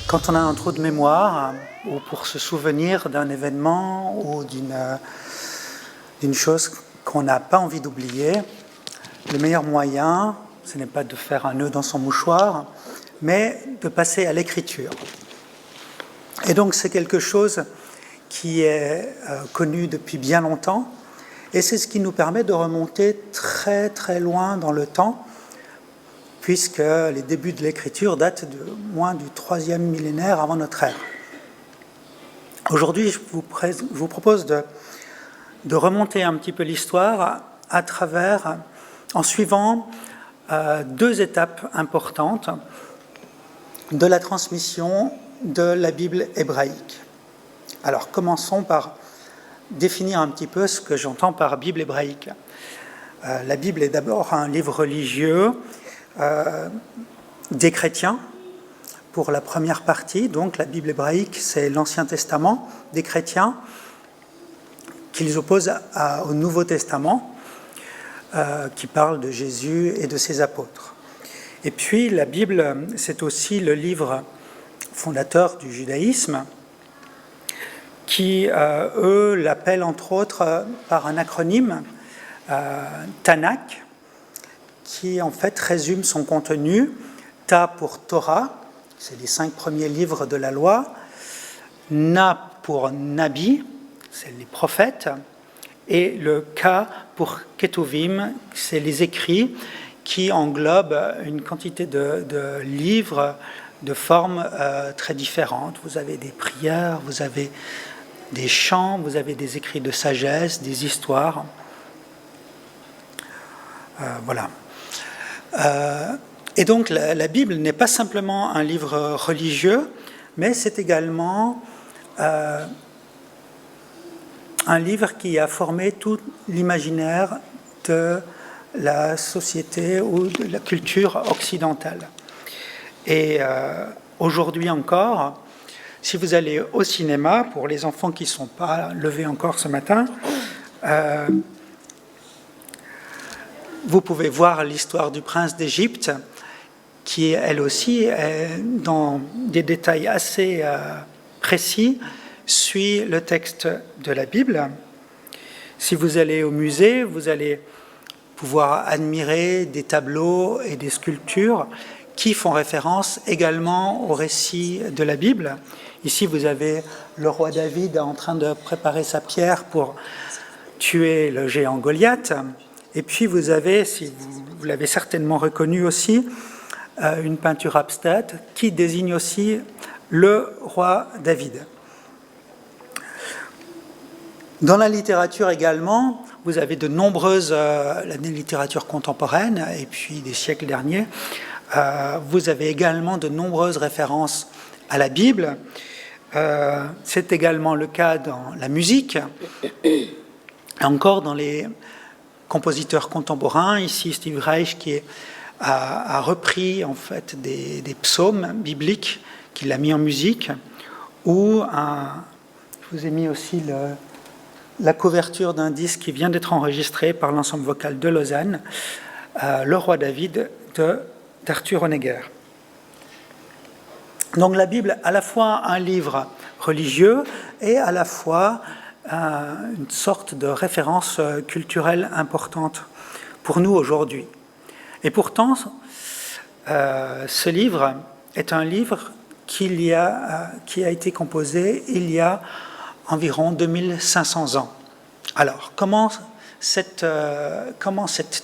Quand on a un trou de mémoire, ou pour se souvenir d'un événement ou d'une chose qu'on n'a pas envie d'oublier, le meilleur moyen, ce n'est pas de faire un nœud dans son mouchoir, mais de passer à l'écriture. Et donc c'est quelque chose qui est connu depuis bien longtemps, et c'est ce qui nous permet de remonter très très loin dans le temps, puisque les débuts de l'écriture datent de moins du 3e millénaire avant notre ère. Aujourd'hui, je vous propose de remonter un petit peu l'histoire en suivant deux étapes importantes de la transmission de la Bible hébraïque. Alors, commençons par définir un petit peu ce que j'entends par Bible hébraïque. La Bible est d'abord un livre religieux des chrétiens pour la première partie. Donc la Bible hébraïque, c'est l'Ancien Testament des chrétiens qu'ils opposent au Nouveau Testament qui parle de Jésus et de ses apôtres. Et puis la Bible, c'est aussi le livre fondateur du judaïsme qui, eux, l'appellent entre autres par un acronyme Tanakh, qui en fait résume son contenu. Ta pour Torah, c'est les 5 premiers livres de la loi. Na pour Nabi, c'est les prophètes. Et le Ka pour Ketuvim, c'est les écrits qui englobent une quantité de livres de formes très différentes. Vous avez des prières, vous avez des chants, vous avez des écrits de sagesse, des histoires. Voilà. Et donc la Bible n'est pas simplement un livre religieux, mais c'est également un livre qui a formé tout l'imaginaire de la société ou de la culture occidentale. Et aujourd'hui encore, si vous allez au cinéma, pour les enfants qui ne sont pas levés encore ce matin, vous pouvez voir l'histoire du prince d'Égypte, qui, elle aussi, dans des détails assez précis, suit le texte de la Bible. Si vous allez au musée, vous allez pouvoir admirer des tableaux et des sculptures qui font référence également au récit de la Bible. Ici, vous avez le roi David en train de préparer sa pierre pour tuer le géant Goliath. Et puis vous avez, si vous l'avez certainement reconnu aussi, une peinture abstraite qui désigne aussi le roi David. Dans la littérature également, vous avez de nombreuses, la littérature contemporaine et puis des siècles derniers, vous avez également de nombreuses références à la Bible. C'est également le cas dans la musique, et encore dans les compositeurs contemporains, ici Steve Reich qui a repris en fait des psaumes bibliques qu'il a mis en musique, ou je vous ai mis aussi la couverture d'un disque qui vient d'être enregistré par l'ensemble vocal de Lausanne, Le Roi David d'Arthur Honegger. Donc la Bible, à la fois un livre religieux et à la fois une sorte de référence culturelle importante pour nous aujourd'hui. Et pourtant, ce livre est un livre qui a été composé il y a environ 2500 ans. Alors, comment cette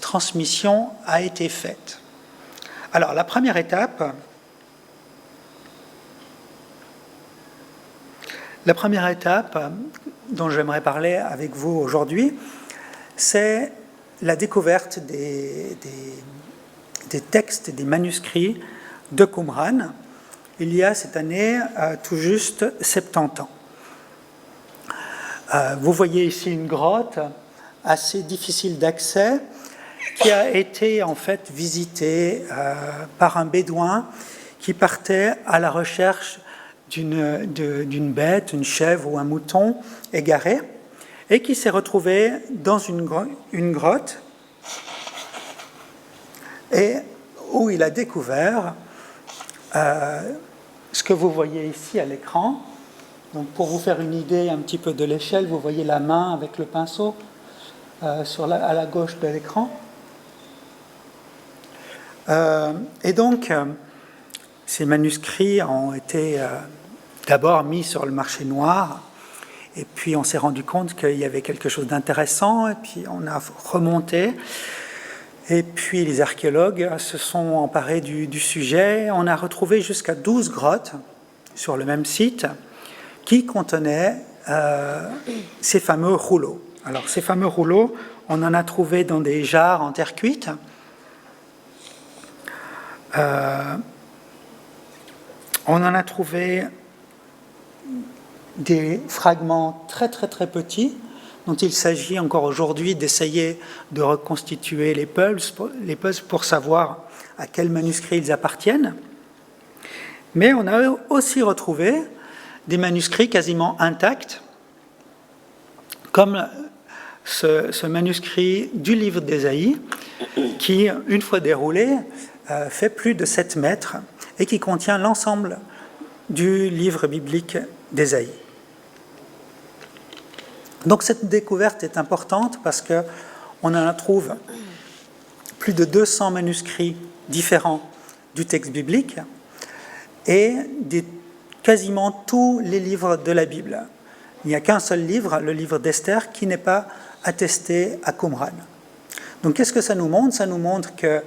transmission a été faite? Alors, la première étape, dont j'aimerais parler avec vous aujourd'hui, c'est la découverte des textes, des manuscrits de Qumran, il y a cette année tout juste 70 ans. Vous voyez ici une grotte assez difficile d'accès qui a été en fait visitée par un bédouin qui partait à la recherche d'une bête, une chèvre ou un mouton égaré, et qui s'est retrouvé dans une grotte, et où il a découvert ce que vous voyez ici à l'écran. Donc pour vous faire une idée un petit peu de l'échelle, vous voyez la main avec le pinceau à la gauche de l'écran. Et donc, ces manuscrits ont été d'abord mis sur le marché noir, et puis on s'est rendu compte qu'il y avait quelque chose d'intéressant, et puis on a remonté. Et puis les archéologues se sont emparés du sujet. On a retrouvé jusqu'à 12 grottes sur le même site qui contenaient ces fameux rouleaux. Alors ces fameux rouleaux, on en a trouvé dans des jarres en terre cuite. On en a trouvé des fragments très très très petits, dont il s'agit encore aujourd'hui d'essayer de reconstituer les puzzles pour savoir à quel manuscrit ils appartiennent. Mais on a aussi retrouvé des manuscrits quasiment intacts, comme ce manuscrit du livre d'Ésaïe, qui, une fois déroulé, fait plus de 7 mètres et qui contient l'ensemble du livre biblique d'Ésaïe. Donc cette découverte est importante parce qu'on en trouve plus de 200 manuscrits différents du texte biblique et quasiment tous les livres de la Bible. Il n'y a qu'un seul livre, le livre d'Esther, qui n'est pas attesté à Qumran. Donc qu'est-ce que ça nous montre ? Ça nous montre que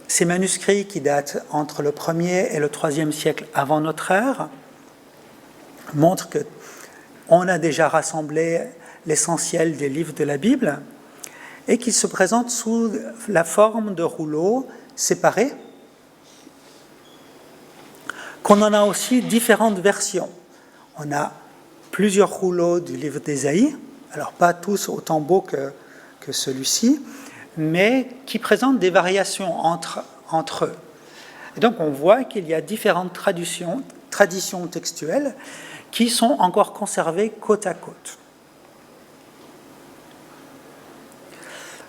ces manuscrits qui datent entre le 1er et le 3e siècle avant notre ère montrent qu'on a déjà rassemblé l'essentiel des livres de la Bible et qu'ils se présentent sous la forme de rouleaux séparés, qu'on en a aussi différentes versions. On a plusieurs rouleaux du livre d'Ésaïe, alors pas tous autant beaux que celui-ci, mais qui présentent des variations entre eux. Et donc on voit qu'il y a différentes traditions textuelles qui sont encore conservées côte à côte.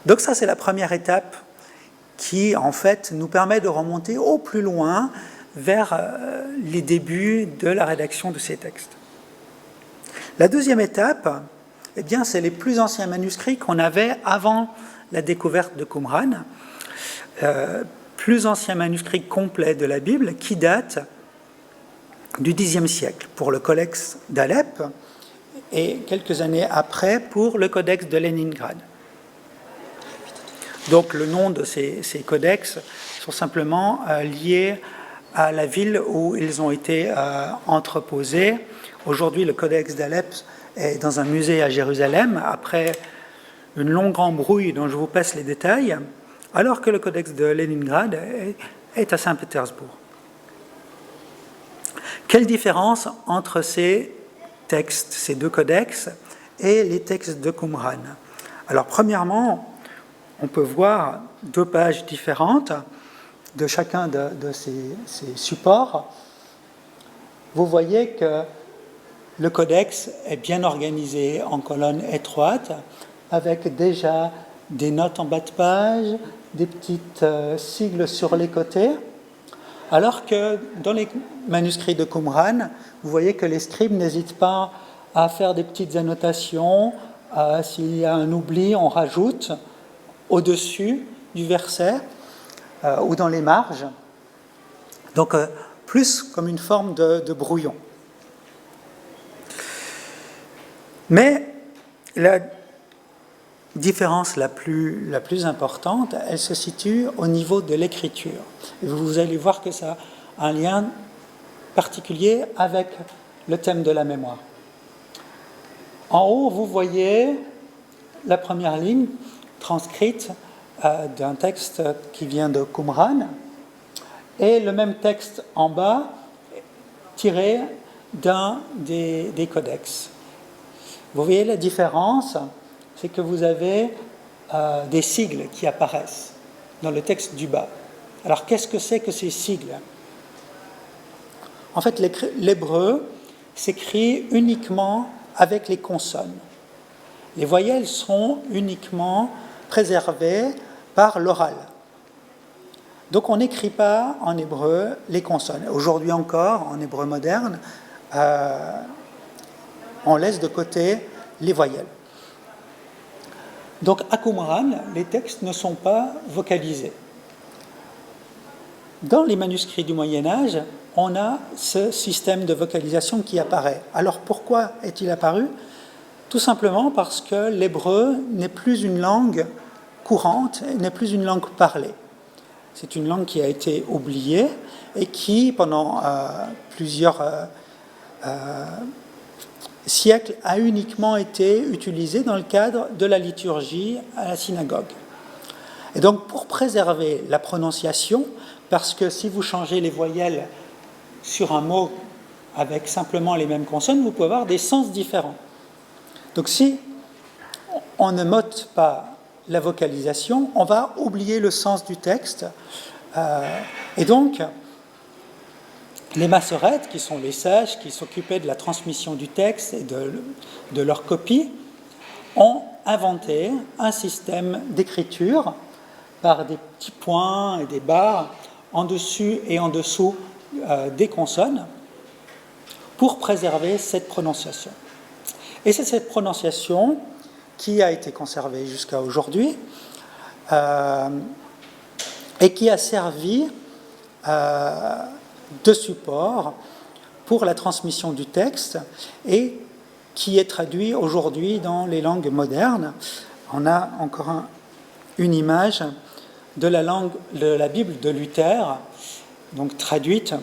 Donc ça, c'est la première étape qui, en fait, nous permet de remonter au plus loin vers les débuts de la rédaction de ces textes. La deuxième étape, eh bien, c'est les plus anciens manuscrits qu'on avait avant la découverte de Qumran, plus anciens manuscrits complets de la Bible qui datent du Xe siècle pour le codex d'Alep et quelques années après pour le codex de Leningrad. Donc le nom de ces codex sont simplement liés à la ville où ils ont été entreposés. Aujourd'hui, le codex d'Alep est dans un musée à Jérusalem, après une longue embrouille dont je vous passe les détails, alors que le codex de Leningrad est à Saint-Pétersbourg. Quelle différence entre ces textes, ces deux codex, et les textes de Qumran ? Alors, premièrement, on peut voir 2 pages différentes de chacun de ces supports. Vous voyez que le codex est bien organisé en colonnes étroites, avec déjà des notes en bas de page, des petites sigles sur les côtés, alors que dans les manuscrits de Qumran, vous voyez que les scribes n'hésitent pas à faire des petites annotations. S'il y a un oubli, on rajoute au-dessus du verset ou dans les marges. Donc, plus comme une forme de brouillon. Mais la différence la plus importante, elle se situe au niveau de l'écriture. Et vous allez voir que ça a un lien particulier avec le thème de la mémoire. En haut, vous voyez la première ligne transcrite d'un texte qui vient de Qumran, et le même texte en bas tiré d'un des codex. Vous voyez la différence, c'est que vous avez des sigles qui apparaissent dans le texte du bas. Alors qu'est-ce que c'est que ces sigles ? En fait, l'hébreu s'écrit uniquement avec les consonnes. Les voyelles sont uniquement préservées par l'oral. Donc on n'écrit pas en hébreu les consonnes. Aujourd'hui encore, en hébreu moderne, on laisse de côté les voyelles. Donc à Qumran, les textes ne sont pas vocalisés. Dans les manuscrits du Moyen-Âge, on a ce système de vocalisation qui apparaît. Alors pourquoi est-il apparu ? Tout simplement parce que l'hébreu n'est plus une langue courante, n'est plus une langue parlée. C'est une langue qui a été oubliée et qui, pendant plusieurs siècles, a uniquement été utilisée dans le cadre de la liturgie à la synagogue. Et donc, pour préserver la prononciation, parce que si vous changez les voyelles sur un mot avec simplement les mêmes consonnes, vous pouvez avoir des sens différents. Donc, si on ne note pas la vocalisation, on va oublier le sens du texte. Et donc, les massorettes, qui sont les sages qui s'occupaient de la transmission du texte et de leur copie, ont inventé un système d'écriture par des petits points et des barres en dessus et en dessous des consonnes pour préserver cette prononciation. Et c'est cette prononciation qui a été conservée jusqu'à aujourd'hui et qui a servi de support pour la transmission du texte et qui est traduit aujourd'hui dans les langues modernes. On a encore une image de la Bible de Luther, donc traduite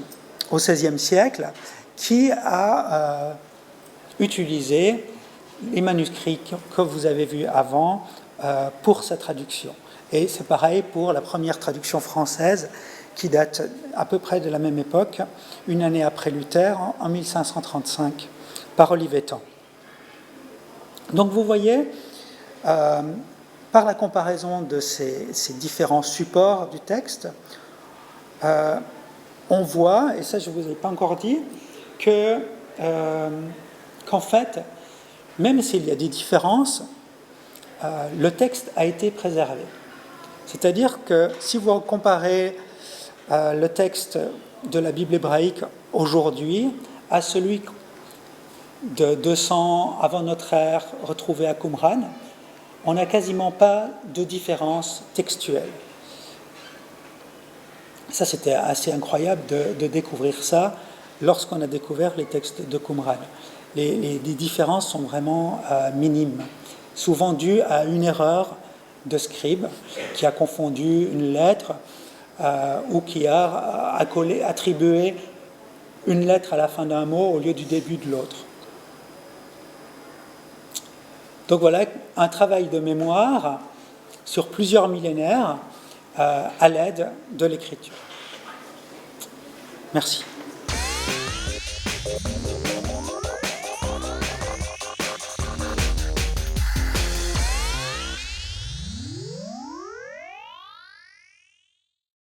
au XVIe siècle, qui a utilisé les manuscrits que vous avez vus avant pour sa traduction. Et c'est pareil pour la première traduction française qui date à peu près de la même époque, une année après Luther, en 1535, par Olivetan. Donc vous voyez, par la comparaison de ces différents supports du texte, on voit, et ça je ne vous ai pas encore dit, qu'en fait, même s'il y a des différences, le texte a été préservé. C'est-à-dire que si vous comparez le texte de la Bible hébraïque aujourd'hui à celui de 200 avant notre ère retrouvé à Qumran, on n'a quasiment pas de différence textuelle. Ça, c'était assez incroyable de découvrir ça lorsqu'on a découvert les textes de Qumran. Les différences sont vraiment minimes, souvent dues à une erreur de scribe qui a confondu une lettre ou qui a attribué une lettre à la fin d'un mot au lieu du début de l'autre. Donc voilà un travail de mémoire sur plusieurs millénaires à l'aide de l'écriture. Merci.